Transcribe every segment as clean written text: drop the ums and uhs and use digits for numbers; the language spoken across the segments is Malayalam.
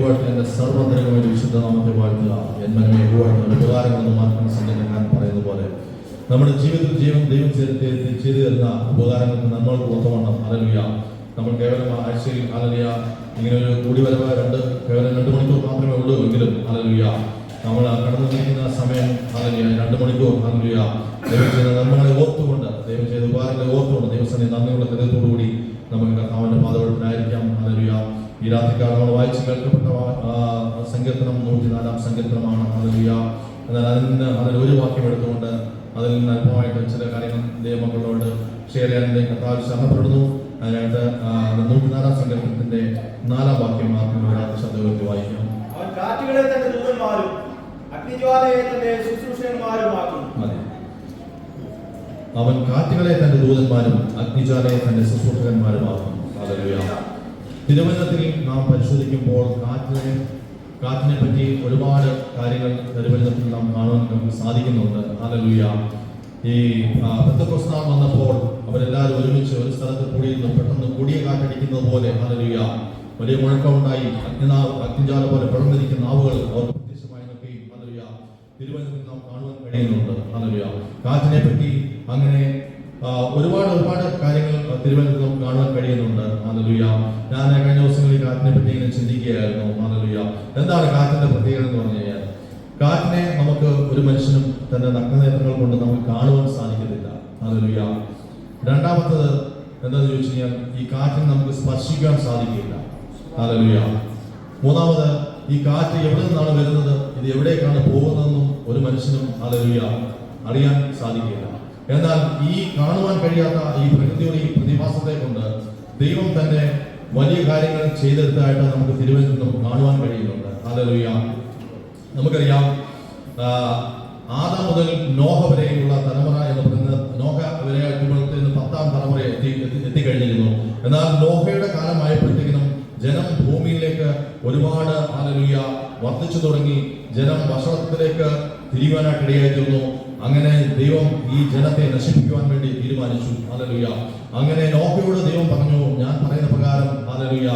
ദൈവത്തിന്റെ സർവ്വതരമായ വിശുദ്ധ നാമത്തെ വാഴ്ത്തുക. എന്മനമേ യഹോവയുടെ ഉപകാരങ്ങളൊന്നും മാർക്കുന്ന സന്ദേശം പറയുന്ന പോലെ നമ്മുടെ ജീവിതത്തിൽ ദൈവം ചെയ്തു തരുന്ന ഉപകാരങ്ങൾക്ക് നമ്മൾക്ക് ഒത്തവണ്ണം ഹല്ലേലൂയ. നമ്മൾ കേവലം ആഴ്ചയിൽ ഹല്ലേലൂയ ഇങ്ങനെ ഒരു കൂടിവരവ് കേവലം 2 മണിക്കൂർ മാത്രമേ ഉള്ളൂ എങ്കിലും ഹല്ലേലൂയ നമ്മൾ കടന്നു നിൽക്കുന്ന സമയം ഹല്ലേലൂയ 2 മണിക്കൂർ ഹല്ലേലൂയ ദൈവം ചെയ്ത നന്മകളെ ഓർത്തുകൊണ്ട്, ദൈവം ചെയ്ത ഉപകാരങ്ങളെ ഓർത്തുകൊണ്ട് ദൈവസന്നിധിയിൽ നന്ദിയുള്ള ഹൃദയത്തോടുകൂടി നമുക്ക് കർത്താവിന്റെ പാദവെളിപ്പിനായിരിക്കാം. ഹല്ലേലൂയ. ഈ രാത്രിക്കാലം നമ്മൾ വായിച്ച് കേൾക്കപ്പെട്ട സങ്കീർത്തനം 104 സങ്കീർത്തനമാണ്. ഹല്ലേലൂയ. എന്നാൽ അതിൽ ഒരു വാക്യം എടുത്തുകൊണ്ട് അതിൽ നിന്ന് അല്പമായിട്ട് ചില കാര്യങ്ങൾ ദൈവമക്കളോട് ഷെയർ ചെയ്യാൻ കർത്താവ് ശരണപ്പെടുന്നു. അതിനായിട്ട് 104 സങ്കീർത്തനത്തിന്റെ 4 വാക്യം മാത്രം ശബ്ദത്തിൽ വായിക്കാം. അവൻ കാറ്റുകളെ തന്റെ ദൂതന്മാരും അഗ്നിജ്വാലയെ തന്റെ ശുശ്രൂഷകന്മാരുമാക്കുന്നു. അവൻ കാറ്റുകളെ തന്റെ ദൂതന്മാരും അഗ്നിജ്വാലയെ തന്റെ ശുശ്രൂഷകന്മാരുമാക്കും. ഹല്ലേലൂയ. തിരുവചനത്തിൽ നാം പരിശോധിക്കുമ്പോൾ കാറ്റിനെ പറ്റി ഒരുപാട് കാര്യങ്ങൾ തിരുവചനത്തിൽ നാം കാണാൻ നമുക്ക് സാധിക്കുന്നുണ്ട്. ഹല്ലേലൂയ. ഈ പെന്തക്കോസ്ത് നാൾ വന്നപ്പോൾ അവരെല്ലാവരും ഒരുമിച്ച് ഒരു സ്ഥലത്ത് കൂടിയിരുന്നു. പെട്ടെന്ന് കൂടിയ കാറ്റടിക്കുന്നത് പോലെ ഹല്ലേലൂയ വലിയ മുഴക്കമുണ്ടായി. അഗ്നിജ്വാല പോലെ പടർന്നിരിക്കുന്ന നാവുകൾ അവർക്ക് പ്രത്യക്ഷമായി നിൽക്കുകയും ഹല്ലേലൂയ തിരുവചനത്തിൽ നാം കാണുവാൻ കഴിയുന്നുണ്ട്. ഹല്ലേലൂയ. കാറ്റിനെ പറ്റി അങ്ങനെ ഒരുപാട് കാര്യങ്ങൾ തിരുവനന്തപുരത്ത് നമുക്ക് കാണുവാൻ കഴിയുന്നുണ്ട്. ഹല്ലേലൂയ. ഞാൻ കഴിഞ്ഞ ദിവസങ്ങളിൽ കാറ്റിനെ പറ്റി ഇങ്ങനെ ചിന്തിക്കുകയായിരുന്നു. ഹല്ലേലൂയ. എന്താണ് കാറ്റിന്റെ പ്രത്യേകത എന്ന് പറഞ്ഞു കഴിഞ്ഞാൽ, കാറ്റിനെ നമുക്ക് ഒരു മനുഷ്യനും തന്റെ നഗ്നനേത്രങ്ങൾ കൊണ്ട് നമുക്ക് കാണുവാൻ സാധിക്കത്തില്ല. ഹല്ലേലൂയ. രണ്ടാമത്തത് എന്താണെന്ന് ചോദിച്ചു കഴിഞ്ഞാൽ, ഈ കാറ്റിന് നമുക്ക് സ്പർശിക്കാൻ സാധിക്കില്ല. ഹല്ലേലൂയ. മൂന്നാമത്, ഈ കാറ്റ് എവിടെ നിന്നാണ് വരുന്നത്, ഇത് എവിടേക്കാണ് പോകുന്നതെന്നും ഒരു മനുഷ്യനും ഹല്ലേലൂയ അറിയാൻ സാധിക്കില്ല. എന്നാൽ ഈ കാണുവാൻ കഴിയാത്ത ഈ പ്രകൃതിയുടെ ഈ പ്രതിഭാസത്തെ കൊണ്ട് ദൈവം തന്നെ വലിയ കാര്യങ്ങൾ ചെയ്തെടുത്തായിട്ട് നമുക്ക് തിരുവനന്തപുരം കാണുവാൻ കഴിയുന്നുണ്ട്. ഹല്ലേലൂയ. നമുക്കറിയാം, ആദാം മുതൽ നോഹ വരെയുള്ള തലമുറ എന്ന് പറയുന്നത്, നോഹ വരെ എത്തുമ്പോഴത്തേന് 10ാം തലമുറ എത്തിക്കഴിഞ്ഞിരുന്നു. എന്നാൽ നോഹയുടെ കാലമായപ്പോഴത്തേക്കിനും ജനം ഭൂമിയിലേക്ക് ഒരുപാട് ഹല്ലേലൂയ വർദ്ധിച്ചു തുടങ്ങി. ജനം വഷളത്തിലേക്ക് തിരിയുവാനായിട്ടിടയായി തീർന്നു. അങ്ങനെ ദൈവം ഈ ജനത്തെ നശിപ്പിക്കുവാൻ വേണ്ടി തീരുമാനിച്ചു. ഹല്ലേലൂയ. അങ്ങനെ നോഹയോട് ദൈവം പറഞ്ഞു, ഞാൻ പറയുന്ന പ്രകാരം ഹല്ലേലൂയ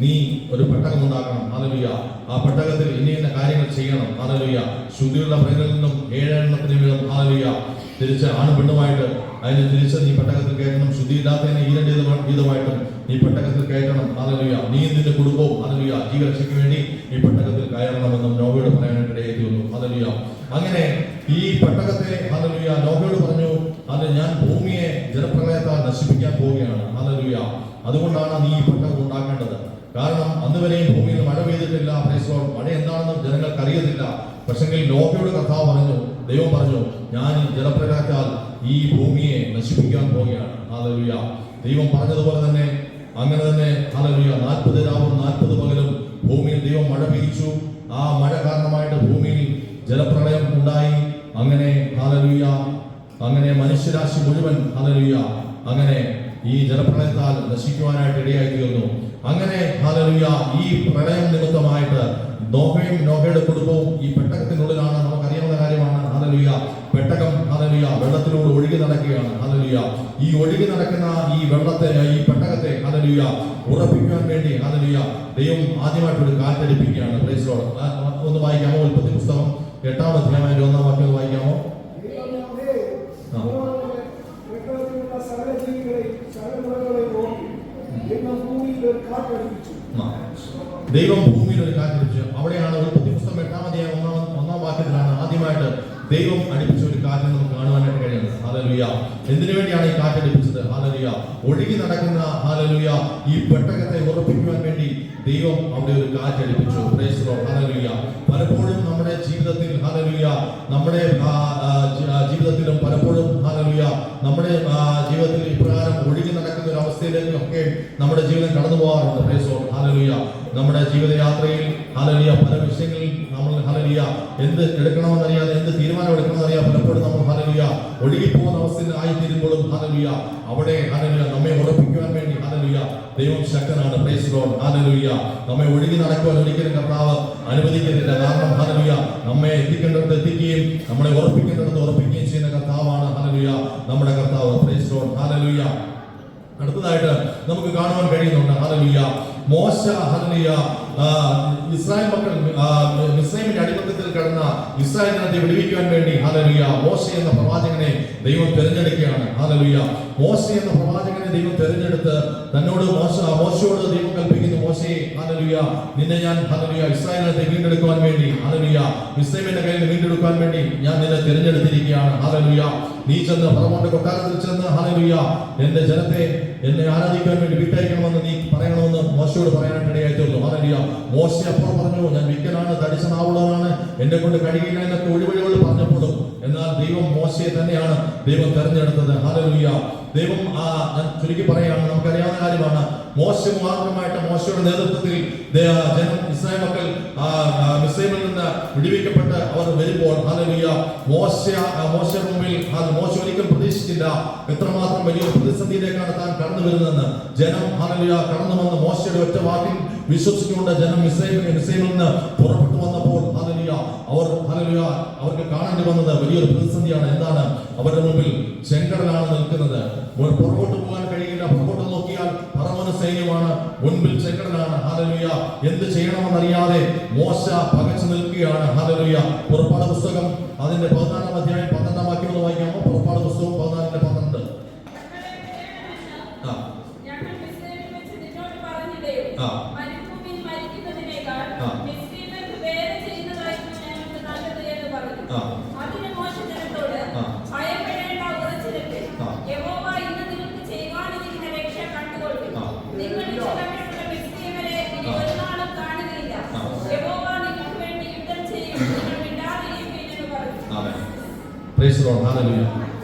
നീ ഒരു പെട്ടകം ഉണ്ടാക്കണം. ഹല്ലേലൂയ. ആ പെട്ടകത്തിൽ ഇന്ന കാര്യങ്ങൾ ചെയ്യണം. ഹല്ലേലൂയ. ശുദ്ധിയുള്ള മൃഗങ്ങളിൽ നിന്നും 7 എണ്ണത്തിന് വീതം ഹല്ലേലൂയ തിരിച്ച് ആണും പെണ്ണുമായിട്ട് അതിന് തിരിച്ച് നീ പെട്ടകത്തിൽ കയറ്റണം. ശുദ്ധിയില്ലാത്തതിനെ 2 വീതമായിട്ടും ഈ പെട്ടകത്തിൽ കയറ്റണം. ഹല്ലേലൂയ. നീ നിന്റെ കുടുംബവും ഹല്ലേലൂയ ജീവരക്ഷയ്ക്ക് വേണ്ടി ഈ പെട്ടകത്തിൽ കയറണമെന്നും നോഹയോട് പറയാനായിട്ട് ഇടയായി വന്നു. ഹല്ലേലൂയ. അങ്ങനെ ഈ പെട്ടകത്തെ ഹല്ലേലൂയ നോഹയോട് പറഞ്ഞു, അത് ഞാൻ ഭൂമിയെ ജലപ്രളയത്താൽ നശിപ്പിക്കാൻ പോവുകയാണ്. ഹല്ലേലൂയ. അതുകൊണ്ടാണ് നീ ഈ പെട്ടകം ഉണ്ടാക്കേണ്ടത്. കാരണം അന്നുവരെയും ഭൂമിയിൽ മഴ പെയ്തിട്ടില്ല. മഴ എന്താണെന്ന് ജനങ്ങൾക്ക് അറിയത്തില്ല. പക്ഷെങ്കിൽ നോഹയോട് കർത്താവ് പറഞ്ഞു, ദൈവം പറഞ്ഞു, ഞാൻ ജലപ്രളയത്താൽ ഈ ഭൂമിയെ നശിപ്പിക്കാൻ പോവുകയാണ്. ഹല്ലേലൂയ. ദൈവം പറഞ്ഞതുപോലെ തന്നെ അങ്ങനെ തന്നെ ഹല്ലേലൂയ 40 രാവും 40 പകലും ഭൂമിയിൽ ദൈവം മഴ പെയ്യിച്ചു. ആ മഴ കാരണമായിട്ട് ഭൂമിയിൽ ജലപ്രളയം ഉണ്ടായി. അങ്ങനെ ഹല്ലേലൂയ അങ്ങനെ മനുഷ്യരാശി മുഴുവൻ ഹല്ലേലൂയ അങ്ങനെ ഈ ജലപ്രളയത്താൽ നശിക്കുവാനായിട്ട് ഇടയായി തീർന്നു. അങ്ങനെ ഹല്ലേലൂയ ഈ പ്രളയം നിമിത്തമായിട്ട് നോഹയുടെ കുടുംബവും ഈ പെട്ടകത്തിനുള്ളിലാണ്. നമുക്കറിയാവുന്ന കാര്യമാണ്. ഹല്ലേലൂയ. പെട്ടകം ഹല്ലേലൂയ വെള്ളത്തിലൂടെ ഒഴുകി നടക്കുകയാണ്. ഹല്ലേലൂയ. ഈ ഒഴുകി നടക്കുന്ന ഈ വെള്ളത്തെ, ഈ പെട്ടകത്തെ ഹല്ലേലൂയ ഉറപ്പിക്കുവാൻ വേണ്ടി ഹല്ലേലൂയ ദൈവം ആദ്യമായിട്ടൊരു കാറ്റടിപ്പിക്കുകയാണ്. Praise Lord. ഒന്ന് വായിക്കാമോ? ഉൽപ്പത്തി പുസ്തകം 8-ാം അധ്യായം 1-ാം വാക്യം വായിക്കാമോ? ദൈവം ഭൂമിയിൽ ഒരു കാറ്റടിപ്പിച്ചു. അവിടെയാണ് ഉൽപ്പത്തി പുസ്തകം 8-ാം അധ്യായം 1-ാം വാക്യത്തിലാണ് ആദ്യമായിട്ട് ദൈവം അടിപ്പിച്ച ഒരു കാറ്റ് നമുക്ക് കാണുവാനായിട്ട് കഴിയുന്നത്. ഹല്ലേലൂയ. എന്തിനു വേണ്ടിയാണ് ഈ കാറ്റടിപ്പിച്ചത്? ഹല്ലേലൂയ. ഒഴുകി നടക്കുന്ന ഹല്ലേലൂയ ഈ പെട്ടകത്തെ ഉറപ്പിക്കുവാൻ വേണ്ടി ദൈവം അവിടെ ഒരു കാറ്റടിപ്പിച്ചു. Praise the Lord. ഹല്ലേലൂയ. പലപ്പോഴും നമ്മുടെ ജീവിതത്തിൽ ഹല്ലേലൂയ നമ്മുടെ ജീവിതത്തിലും പലപ്പോഴും ഹല്ലേലൂയ നമ്മുടെ ജീവിതത്തിൽ ഇപ്രകാരം ഒഴുകി നടക്കുന്ന ഒരു അവസ്ഥയിലേക്ക് ഒക്കെ നമ്മുടെ ജീവിതം കടന്നു പോകാറുണ്ട്. Price the Lord. ഹല്ലേലൂയ. നമ്മുടെ ജീവിതയാത്രയിൽ ഹല്ലേലൂയ പല വിഷയങ്ങളിൽ നമ്മൾ ഹല്ലേലൂയ എന്ത് എടുക്കണമെന്നറിയാതെ, എന്ത് തീരുമാനം എടുക്കണമെന്നറിയാതെ പലപ്പോഴും നമ്മൾ ഹല്ലേലൂയ ഒഴുകി പോകുന്ന അവസ്ഥയിൽ ആയിത്തീരുമ്പോഴും ഹല്ലേലൂയ അവിടെ ഹല്ലേലൂയ നമ്മെ ഉറപ്പിക്കുവാൻ വേണ്ടി ഹല്ലേലൂയ ദൈവം ശക്തനാണ്. Praise the Lord. ഹല്ലേലൂയ. നമ്മെ ഒഴുകി നടക്കുവാൻ ഒരിക്കലും കർത്താവ് അനുവദിക്കുന്നില്ല. കാരണം ഹല്ലേലൂയ നമ്മെ എത്തിക്കേണ്ടടുത്ത് എത്തിക്കുകയും നമ്മളെ ഉറപ്പിക്കേണ്ടടുത്ത് ഉറപ്പിക്കുകയും ചെയ്യുന്ന കർത്താവാണ് ഹല്ലേലൂയ നമ്മുടെ കർത്താവ്. Price the Lord. ഹല്ലേലൂയ. അടുത്തതായിട്ട് നമുക്ക് കാണുവാൻ കഴിയുന്നുണ്ട് ഹല്ലേലൂയ മോശ ഹല്ലേലൂയ ഇസ്രായേൽ മക്കൾ മിസ്രൈമിന്റെ അടിമത്തത്തിൽ കിടന്ന ഇസ്രായേൽ ജനത്തെ വിടുവിക്കുവാൻ വേണ്ടി ഹല്ലേലൂയ മോശെ എന്ന പ്രവാചകനെ ദൈവം തിരഞ്ഞെടുക്കുകയാണ്. ഹല്ലേലൂയ മോശെ എന്ന പ്രവാചകനെ ദൈവം തിരഞ്ഞെടുത്ത് തന്നോട് മോശയോട് ദൈവം കൽപ്പിക്കുന്നു, മോശെ ഹല്ലേലൂയ നിന്നെ ഞാൻ ഹല്ലേലൂയ ഇസ്രായേൽ ജനത്തെ വീണ്ടെടുക്കുവാൻ വേണ്ടി ഹല്ലേലൂയ മിസ്രൈമിന്റെ കയ്യിൽ വീണ്ടെടുക്കുവാൻ വേണ്ടി ഞാൻ നിന്നെ തിരഞ്ഞെടുത്തിരിക്കുകയാണ്. ഹല്ലേലൂയ നീ ചെന്ന് ഫറവോന്റെ കൊട്ടാരത്തിൽ ചെന്ന് ഹല്ലേലൂയ എന്റെ ജനത്തെ എന്നെ ആരാധിക്കാൻ വേണ്ടി വിട്ടയക്കണമെന്ന് നീ പറയണമെന്ന് മോശയോട് പറയാനായിട്ട് ഇടയായി തീർന്നു. ഹല്ലേലൂയ മോശെ അപ്പോൾ പറഞ്ഞു, ഞാൻ വിക്കനാണ്, തടിച്ച നാവുള്ളവനാണ്, എന്നെ കൊണ്ട് കഴിയില്ല എന്നൊക്കെ ഒഴിവഴികൾ പറഞ്ഞപ്പോഴും എന്നാൽ ദൈവം മോശയെ തന്നെയാണ് ദൈവം തെരഞ്ഞെടുത്തത്. ഹല്ലേലൂയ ദൈവം ഞാൻ ചുരുക്കി പറയുകയാണ്, നമുക്കറിയാവുന്ന കാര്യമാണ്. മോശ മാത്രമായിട്ട് മോശയുടെ നേതൃത്വത്തിൽ ജനം ഇസ്രായേൽ മക്കൾ മിസ്രൈമിൽ നിന്ന് വിടുവിക്കപ്പെട്ട് അവർ വരുമ്പോൾ ഹല്ലേലൂയ മോശയുടെ മുമ്പിൽ മോശ ഒരിക്കലും പ്രതീക്ഷിച്ചില്ല എത്രമാത്രം വലിയ പ്രതിസന്ധിയിലേക്കാണ് താൻ കടന്നു വരുന്നതെന്ന്. ജനം ഹല്ലേലൂയ കടന്നു വന്ന് മോശയുടെ ഒറ്റ വാക്കിൽ വിശ്വസിച്ചുകൊണ്ട് ജനം മിസ്രൈമിൽ നിന്ന് പുറപ്പെട്ടു വന്നപ്പോൾ ഹല്ലേലൂയ അവർക്ക് കാണേണ്ടി വന്നത് വലിയൊരു പ്രതിസന്ധിയാണ്. എന്താണ്? അവരുടെ മുമ്പിൽ ചെങ്കടലാണ് നിൽക്കുന്നത്. പുറകോട്ട് പോകാൻ കഴിയില്ല. പുറകോട്ട് നോക്കിയാൽ ഫറവോന്റെ സൈന്യമാണ്, മുൻപിൽ ചെങ്കടലാണ്. ഹല്ലേലൂയ എന്ത് ചെയ്യണമെന്നറിയാതെ മോശ പകച്ചു നിൽക്കുകയാണ്. ഹല്ലേലൂയ പുറപ്പാട് പുസ്തകം അതിന്റെ 14-ാം അധ്യായം 12-ാം വാക്യം ഒന്ന് വായിക്കാമോ? പുറപ്പാട് പുസ്തകം 14:12.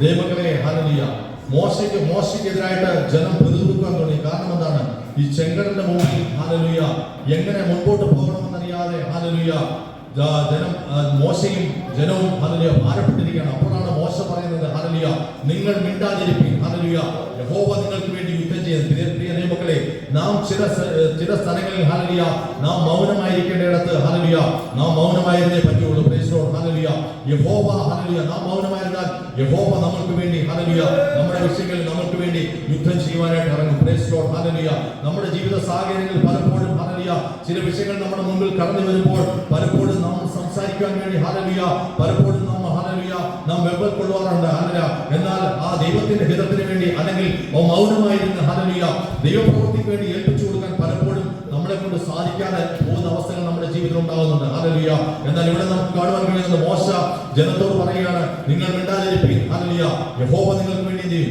ദൈവമക്കളെ ഹല്ലേലൂയ മോശയ്ക്കെതിരായിട്ട് ജനം പ്രതികരിക്കാൻ തുടങ്ങി. കാരണം എന്താണ്? ഈ ചെങ്കടലിന്റെ മുമ്പിൽ ഹല്ലേലൂയ എങ്ങനെ മുൻപോട്ട് പോകണമെന്നറിയാതെ ഹല്ലേലൂയ ജനം മോശയും ജനവും ഹല്ലേലൂയ ഭാരപ്പെട്ടിരിക്കുകയാണ്. അപ്പോഴാണ് മോശ പറയുന്നത് ഹല്ലേലൂയ നിങ്ങൾ മിണ്ടാതിരിപ്പിൻ, ഹല്ലേലൂയ യഹോവ നിങ്ങൾക്ക് വേണ്ടി യുദ്ധം ചെയ്യുന്നത്. പ്രിയ ദൈവമക്കളെ, നാം ചില സ്ഥലങ്ങളിൽ ഹല്ലേലൂയ നാം മൗനമായിരിക്കേണ്ടയിടത്ത് ഹല്ലേലൂയ നാം മൗനമായിരുന്നേ പറ്റുള്ളൂ. Praise Lord. ഹല്ലേലൂയ യഹോവ ഹല്ലേലൂയ നാം മൗനമായിരുന്നാൽ യഹോവ നമുക്ക് വേണ്ടി ഹല്ലേലൂയ നമ്മുടെ വിഷയങ്ങളിൽ നമുക്ക് വേണ്ടി യുദ്ധം ചെയ്യുവാനായിട്ട് ഇറങ്ങും. Price Lord. ഹല്ലേലൂയ നമ്മുടെ ജീവിത സാഹചര്യങ്ങളിൽ പലപ്പോഴും ഹല്ലേലൂയ ചില വിഷയങ്ങൾ നമ്മുടെ മുമ്പിൽ കടന്നു വരുമ്പോൾ പലപ്പോഴും നാം സംസാരിക്കാൻ വേണ്ടി ഹല്ലേലൂയ പലപ്പോഴും നാം വെമ്പൽ കൊള്ളുവാറുണ്ട്. ഹല്ലേലൂയ എന്നാൽ ആ ദൈവത്തിന്റെ ഹിതത്തിന് വേണ്ടി അല്ലെങ്കിൽ മൗനമായിരുന്ന ഹല്ലേലൂയ ദൈവപ്രവൃത്തിക്ക് വേണ്ടി ഏൽപ്പിച്ചു കൊടുക്കാൻ പലപ്പോഴും നമ്മളെ കൊണ്ട് സാധിക്കാതെ പോകുന്ന അവസ്ഥകൾ നമ്മുടെ ജീവിതത്തിൽ ഉണ്ടാകുന്നുണ്ട്. ഹല്ലേലൂയ എന്നാൽ ഇവിടെ നമുക്ക് കാണുവാൻ കഴിയുന്നത് മോശ ജനത്തോട് പറയുകയാണ്, നിങ്ങൾ മിണ്ടാതിരിപ്പിൻ, ഹല്ലേലൂയ യഹോവ നിങ്ങൾക്ക് വേണ്ടി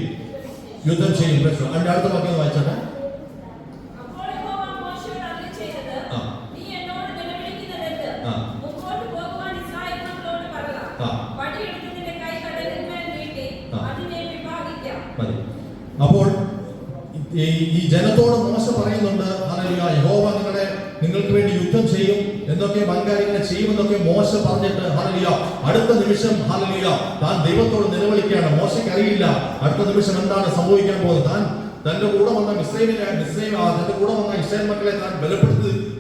യുദ്ധം ചെയ്യും. അതിന്റെ അടുത്ത വാക്യം വായിച്ചാട്ടെ. അപ്പോൾ ഈ ജനത്തോട് മോശ പറയുന്നുണ്ട് ഹല്ലേലൂയ യഹോവ നിങ്ങൾക്ക് വേണ്ടി യുദ്ധം ചെയ്യും എന്നൊക്കെ വൻകാര്യങ്ങൾ ചെയ്യുമെന്നൊക്കെ മോശ പറഞ്ഞിട്ട് ഹല്ലേലൂയ അടുത്ത നിമിഷം ഹല്ലേലൂയ താൻ ദൈവത്തോട് നിലവിളിക്കുകയാണ്. മോശയ്ക്ക് അറിയില്ല അടുത്ത നിമിഷം എന്താണ് സംഭവിക്കാൻ പോകുന്നത്. തന്റെ കൂടെ വന്ന തന്റെ കൂടെ വന്ന ഇസ്രായേൽ മക്കളെ താൻ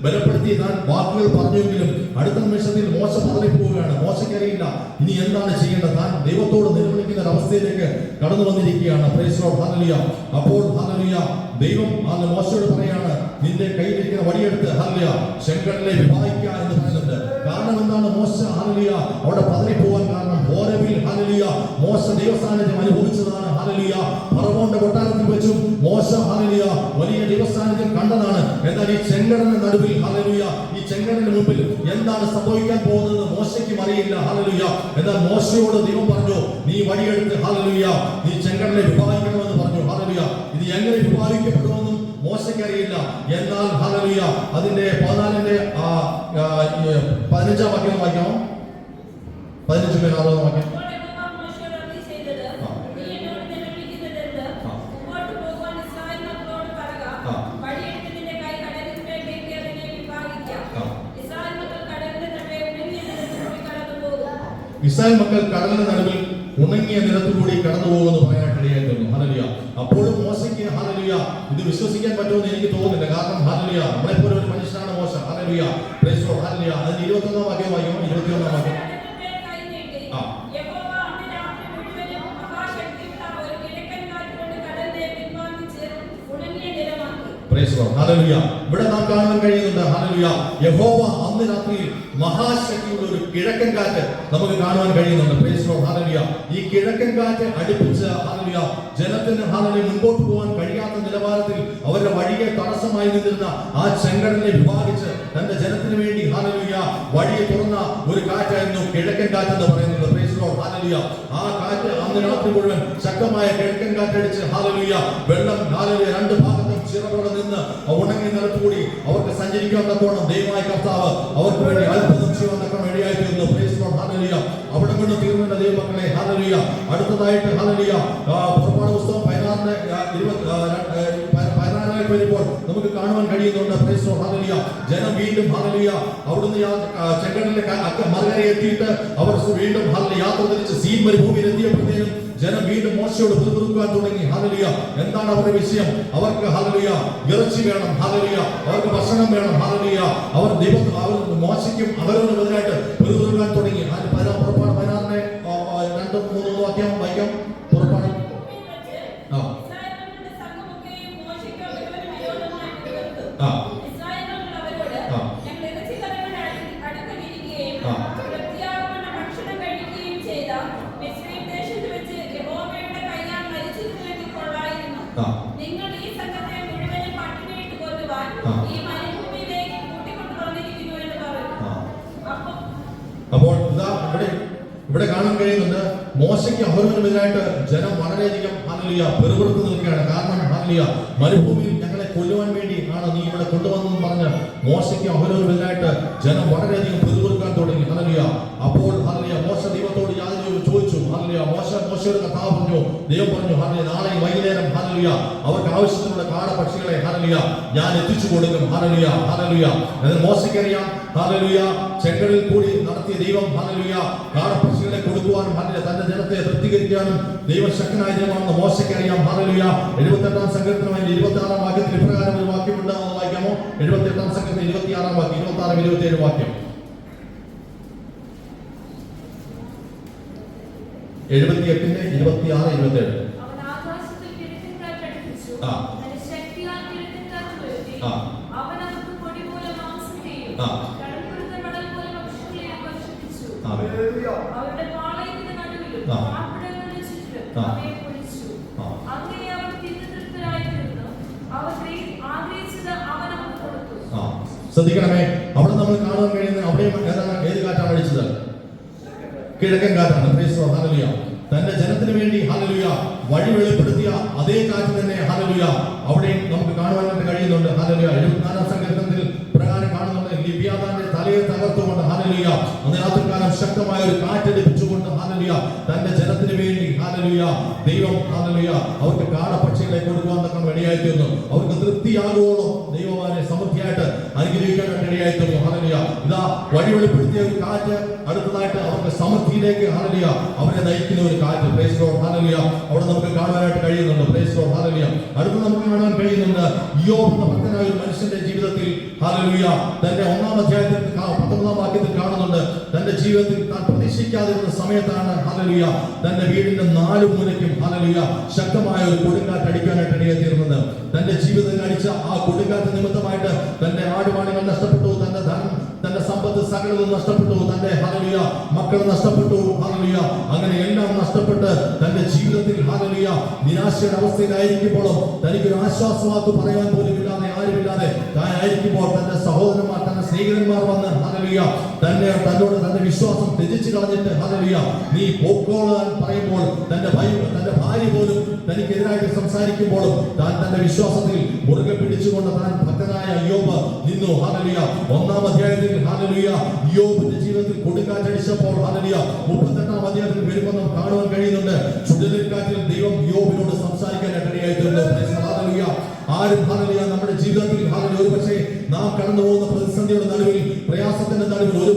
ബലപ്പെടുത്തി താൻ വാക്കുകൾ പറഞ്ഞെങ്കിലും അടുത്ത നിമിഷത്തിൽ മോശ പതറിപ്പോവുകയാണ്. മോശയ്ക്കറിയില്ല ഇനി എന്താണ് ചെയ്യേണ്ടത്. താൻ ദൈവത്തോട് നിലവിളിക്കുന്ന ഒരു അവസ്ഥയിലേക്ക് കടന്നു വന്നിരിക്കുകയാണ്. Praise Lord. ഹല്ലേലൂയ അപ്പോൾ ഹല്ലേലൂയ ദൈവം മോശയോട് പറയാണ്, നിന്റെ കയ്യിലിരിക്കുന്ന വടിയെടുത്ത് ഹല്ലേലൂയ ചെങ്കടലിനെ വിഭാഗിക്കുക എന്ന് പറയുന്നുണ്ട്. കാരണം എന്താണ്? മോശ ഹല്ലേലൂയ അവിടെ പതറിപ്പോവാൻ കാരണം ഹോരേബിൽ ഹല്ലേലൂയ മോശ ദൈവസാന്നിധ്യം അനുഭവിച്ചതാണ്. ഹല്ലേലൂയ ഫറവോന്റെ കൊട്ടാരത്തിൽ വെച്ചും മോശ ഹല്ലേലൂയ വലിയ ദൈവസാന്നിധ്യം കണ്ടതാണ്. എന്നാൽ ഈ ചെങ്കടലിന്റെ നടുവിൽ ഹല്ലേലൂയ ഈ ചെങ്കടലിന് മുമ്പിൽ എന്താണ് സംഭവിക്കാൻ പോകുന്നത് മോശയ്ക്കും അറിയില്ല. ഹല്ലേലൂയ എന്നാൽ മോശയോട് ദൈവം പറഞ്ഞു, നീ വടിയെടുത്ത് ഹല്ലേലൂയ നീ ചെങ്കടലിനെ വിഭാഗിക്കണമെന്ന് പറഞ്ഞു. ഹല്ലേലൂയ ഇത് എങ്ങനെ വിഭാഗിക്കപ്പെടുമെന്നും മോശയ്ക്കറിയില്ല. എന്നാൽ ഹല്ലേലൂയ അതിന്റെ 15-ാം വാക്യം വായിക്കാമോ? 15-6 വാക്യം. ഇസ്രായേൽ മക്കൾ കടലിന്റെ നടുവിൽ ഉണങ്ങിയ നിലത്തുകൂടി കടന്നു പോകുമെന്ന് പറയാനായിട്ട് ഇടയായിരുന്നു. ഹല്ലേലൂയ അപ്പോഴും മോശയ്ക്ക് ഹല്ലേലൂയ ഇത് വിശ്വസിക്കാൻ പറ്റുമെന്ന് എനിക്ക് തോന്നുന്നില്ല. കാരണം ഹല്ലേലൂയ നമ്മളെ പോലെ ഒരു മനുഷ്യനാണ് മോശ. Hallelujah praise Lord. ഹല്ലേലൂയ അതിന്റെ 21-ാം വാക്യം വായിക്കുമോ? 21-ാം വാക്യം. Price hallelujah. ഇവിടെ നാം കാണാൻ കഴിയുന്നുണ്ട് ഹല്ലേലൂയ, യഹോവ അന്ന് രാത്രിയിൽ മഹാശക്തിയുള്ള ഒരു കിഴക്കൻ കാറ്റ് നമുക്ക് കാണുവാൻ കഴിയുന്നുണ്ട്. Price the Lord. ഹല്ലേലൂയ. ഈ കിഴക്കൻ കാറ്റ് അടുപ്പിച്ച് ഹല്ലേലൂയ ജനത്തിന് ഹല്ലേലൂയ മുൻപോട്ട് പോകാൻ കഴിയാത്ത നിലവാരത്തിൽ അവരുടെ വഴിയെ തടസ്സമായി നിന്നിരുന്ന ആ ചെങ്കടലിനെ വിഭാഗിച്ച് തന്റെ ജനത്തിന് വേണ്ടി ഹല്ലേലൂയ വഴിയെ തുറന്ന ഒരു കാറ്റായിരുന്നു കിഴക്കൻ കാറ്റ് എന്ന് പറയുന്നത്. Price the Lord. ഹല്ലേലൂയ. ആ കാറ്റ് അന്ന് രാത്രി മുഴുവൻ ശക്തമായ കിഴക്കൻ കാറ്റടിച്ച് ഹല്ലേലൂയ വെള്ളം ഹല്ലേലൂയ രണ്ട് ഭാഗത്തും ചിറകോടെ നിന്ന് ഉണങ്ങി നിലത്തുകൂടി അവർക്ക് സഞ്ചരിക്കാൻ തക്കോണം ദൈവമായ കർത്താവ് അവർക്ക് വേണ്ടി അത്ഭുതം ചെയ്യാൻ തക്ക വേണ്ടിയായി തീർന്നു. Price the Lord. ഹല്ലേലൂയ. അവിടെ കൊണ്ട് തീർന്ന ദൈവമക്കളെ ഹല്ലേലൂയ അടുത്തതായിട്ട് ഹല്ലേലൂയ പുറപ്പാട് പുസ്തകം 16 വരുമ്പോൾ നമുക്ക് കാണുവാൻ കഴിയുന്നുണ്ട്. Price the Lord. ഹല്ലേലൂയ. ജനം വീണ്ടും ഹല്ലേലൂയ അവിടുന്ന് ചെങ്കടലിലെ മറുകര എത്തിയിട്ട് അവർ വീണ്ടും ഹല്ലേലൂയ യാത്ര തിരിച്ച് സീൻ മരുഭൂമിയിൽ എത്തിയപ്പോഴത്തേനും ജനം വീണ്ടും മോശയോട് പിറുപിറുക്കാൻ തുടങ്ങി. ഹല്ലേലൂയ. എന്താണ് അവരുടെ വിഷയം? അവർക്ക് ഹല്ലേലൂയ ഇറച്ചി വേണം, ഹല്ലേലൂയ അവർക്ക് ഭക്ഷണം വേണം, ഹല്ലേലൂയ അവർ മോശയ്ക്കും അവരോട് എതിരായിട്ട് പിറുപിറുക്കാൻ തുടങ്ങി. പുറപ്പാട് 16 2-3 വാക്യം വായിക്കാം. പുറപ്പാട് നിങ്ങൾ ഈ സംഘത്തെ മുഴുവനും പട്ടിണിയിട്ട് കൊല്ലുവാൻ ഈ മരുഭൂമിയിലേക്ക് കൂട്ടിക്കൊണ്ടുവന്നിരിക്കുന്നു എന്ന് പറഞ്ഞു. അപ്പോൾ ഇവിടെ കാണാൻ കഴിയുന്നുണ്ട് മോശയ്ക്ക് അഹരോനുമെതിരായിട്ട് ജനം വളരെയധികം ഹല്ലേലൂയ പെറുപെറുത്ത് നിൽക്കുകയാണ്. കാരണം ഹല്ലേലൂയ മരുഭൂമിയിൽ ഞങ്ങളെ കൊല്ലുവാൻ വേണ്ടി ആണ് നീ ഇവിടെ കൊണ്ടുവന്നെന്ന് പറഞ്ഞ് മോശയ്ക്ക് അഹരോനുമെതിരായിട്ട് ജനം വളരെയധികം പെറുപെറുക്കാൻ തുടങ്ങി. ഹല്ലേലൂയ. അപ്പോൾ ഹല്ലേലൂയ മോശ ദൈവത്തോട് യാതൊരു ചോദിച്ചു. ഹല്ലേലൂയ മോശയോട് കർത്താവ് പറഞ്ഞു, ദൈവം പറഞ്ഞു ഹല്ലേലൂയ നാളെ വൈകുന്നേരം ഹല്ലേലൂയ അവർക്ക് ആവശ്യത്തിനുള്ള കാടപക്ഷികളെ ഹല്ലേലൂയ ഞാൻ എത്തിച്ചു കൊടുക്കും. ഹല്ലേലൂയ. ഹല്ലേലൂയ. എന്നാൽ മോശയ്ക്കറിയാം ഹല്ലേലൂയ ചെങ്കടലിൽ കൂടി നടത്തിയ ദൈവം ഹല്ലേലൂയ കാടപക്ഷികളെ കൊടുക്കുവാനും ഹല്ലേലൂയ തന്റെ ജനത്തെ തൃപ്തികരിക്കാനും ദൈവം ശക്തനായ ദൈവമാണെന്ന് മോശയ്ക്കറിയാം. ഹല്ലേലൂയ. 78 സങ്കീർത്തനം 26 വാക്യത്തിൽ ഇപ്രകാരം ഒരു വാക്യമുണ്ട്. അത് വായിക്കാമോ? 78 സങ്കീർത്തനം 26 വാക്യം 26-27 വാക്യം. 78-26-27. അവൻ ആകാശത്തിൽ കിഴക്കൻ കാറ്റടിപ്പിച്ചു. തന്റെ ശക്തിയാൽ കിഴക്കൻ കാറ്റ് വരുത്തി. അവൻ അവർക്ക് പൊടി പോലെ മാംസം ചെയ്യും. കടൽപ്പുറത്തെ മണൽ പോലെ പക്ഷികളെ വർഷിപ്പിച്ചു. അവരുടെ പാളയത്തിന്റെ നടുവിലും പാർപ്പിടങ്ങളുടെ ചുറ്റിലും അവയെ പൊഴിച്ചു. അങ്ങനെ അവർ തിന്നു തൃപ്തരായി തീർന്നു. അവർ ആഗ്രഹിച്ചത് അവൻ അവർക്ക് കൊടുത്തു. ശ്രദ്ധിക്കണമേ, അവിടെ നമ്മൾ കാണാൻ കഴിയുന്ന അവിടെയും ഏത് കാറ്റാണ് അടിച്ചത്? കിഴക്കൻ കാറ്റാണ്. Price the Lord. ഹല്ലേലൂയ. തന്റെ ജനത്തിന് വേണ്ടി ഹല്ലേലൂയ വഴി വെളിപ്പെടുത്തിയ അതേ കാറ്റ് തന്നെ ഹല്ലേലൂയ അവിടെയും നമുക്ക് കാണുവാനായിട്ട് കഴിയുന്നുണ്ട്. ഹല്ലേലൂയ. 74 സങ്കീർത്തനത്തിൽ പ്രകാരം കാണുന്നുണ്ട്, ലിബ്യാതാന്റെ തലയെ തകർത്തുകൊണ്ട് ഹല്ലേലൂയ അന്ന് രാത്രികാലം ശക്തമായ ഒരു കാറ്റടിപ്പിച്ചുകൊണ്ട് ഹല്ലേലൂയ തന്റെ ജനത്തിന് വേണ്ടി ഹല്ലേലൂയ ദൈവം ഹല്ലേലൂയ അവർക്ക് കാടപക്ഷികളെ കൊടുക്കുവാൻ തക്ക ഇടയായി തീർന്നു. അവർക്ക് തൃപ്തിയാകുവോളം ദൈവമാനെ സമൃദ്ധിയായിട്ട് അനുഗ്രഹിക്കാനായിട്ട് ഇടയായി തീർന്നു. ഹല്ലേലൂയ. ഇതാ വഴി വെളിപ്പെടുത്തിയ ഒരു കാറ്റ് അടുത്തതായിട്ട് അവർക്ക് സമൃദ്ധിയിലേക്ക് ഹല്ലേലൂയ അവരെ നയിക്കുന്ന ഒരു കാറ്റ്. Price the Lord. ഹല്ലേലൂയ. അവിടെ നമുക്ക് കാണുവാനായിട്ട് കഴിയുന്നുണ്ട്. Price the Lord. ഹല്ലേലൂയ. അടുത്ത് നമുക്ക് കാണാൻ കഴിയുന്നുണ്ട് ഇയ്യോബ് എന്ന ഭക്തനായ ഒരു മനുഷ്യന്റെ ജീവിതത്തിൽ ഹല്ലേലൂയ തന്റെ 1-ാം അധ്യായത്തിൽ 19-ാം വാക്യത്തിൽ കാണുന്നുണ്ട് തന്റെ ജീവിതത്തിൽ താൻ പ്രതീക്ഷിക്കാതിരുന്ന സമയത്താണ് ഹല്ലേലൂയ തന്റെ വീടിന്റെ 4 മൂലയ്ക്കും ഹല്ലേലൂയ ശക്തമായ ഒരു കൊടുങ്കാറ്റ് അടിക്കാനായിട്ട് ഇടയായി തീർന്നത്. തന്റെ ജീവിതത്തിൽ അടിച്ച ആ കൊടുങ്കാറ്റ് നിമിത്തമായിട്ട് തന്റെ ആടുമാടുകൾ നഷ്ടപ്പെട്ടു, തന്റെ ധനം തന്റെ സമ്പത്ത് സകലതും നഷ്ടപ്പെട്ടു, തന്റെ ഹല്ലേലൂയ മക്കൾ നഷ്ടപ്പെട്ടു. ഹല്ലേലൂയ. അങ്ങനെ എല്ലാം നഷ്ടപ്പെട്ട് തന്റെ ജീവിതത്തിൽ ഹല്ലേലൂയ നിരാശയുടെ അവസ്ഥയിലായിരിക്കുമ്പോഴും തനിക്കൊരു ആശ്വാസവാക്ക് പറയാൻ പോലും ഇല്ലാതെ ആരുമില്ലാതെ താനായിരിക്കുമ്പോൾ തന്റെ സഹോദരന്മാർ തന്റെ സ്നേഹിതന്മാർ വന്ന് ഹല്ലേലൂയ തന്നോട് തന്റെ വിശ്വാസം ത്യജിച്ചു കളഞ്ഞിട്ട് ഹല്ലേലൂയ നീ പോക്കോളാൻ പറയുമ്പോൾ തന്റെ ഭാര്യ പോലും തനിക്കെതിരായിട്ട് സംസാരിക്കുമ്പോഴും താൻ തന്റെ വിശ്വാസത്തിൽ മുറുകെ പിടിച്ചുകൊണ്ട് താൻ ഭക്തനായ ഇയ്യോബ് നിന്നു. ഹല്ലേലൂയ. 1-ാം അധ്യായത്തിൽ ഹല്ലേലൂയ ഇയ്യോബിന്റെ ജീവിതത്തിൽ കൊടുങ്കാറ്റടിച്ചപ്പോൾ ഹല്ലേലൂയ 38-ാം അധ്യായത്തിൽ വരുമ്പോൾ നാം കാണുവാൻ കഴിയുന്നുണ്ട് ചുഴലിക്കാറ്റിൽ ദൈവം ഇയ്യോബിനോട് സംസാരിക്കാനായിട്ട് ഇടയായി തീർന്നു. ഹല്ലേലൂയ. ആരും ഹല്ലേലൂയ നമ്മുടെ ജീവിതത്തിൽ ഹല്ലേലൂയ ഒരുപക്ഷേ നാം കടന്നു പോകുന്ന പ്രതിസന്ധിയുടെ നടുവിൽ പ്രയാസത്തിന്റെ നടുവിൽ ഒരു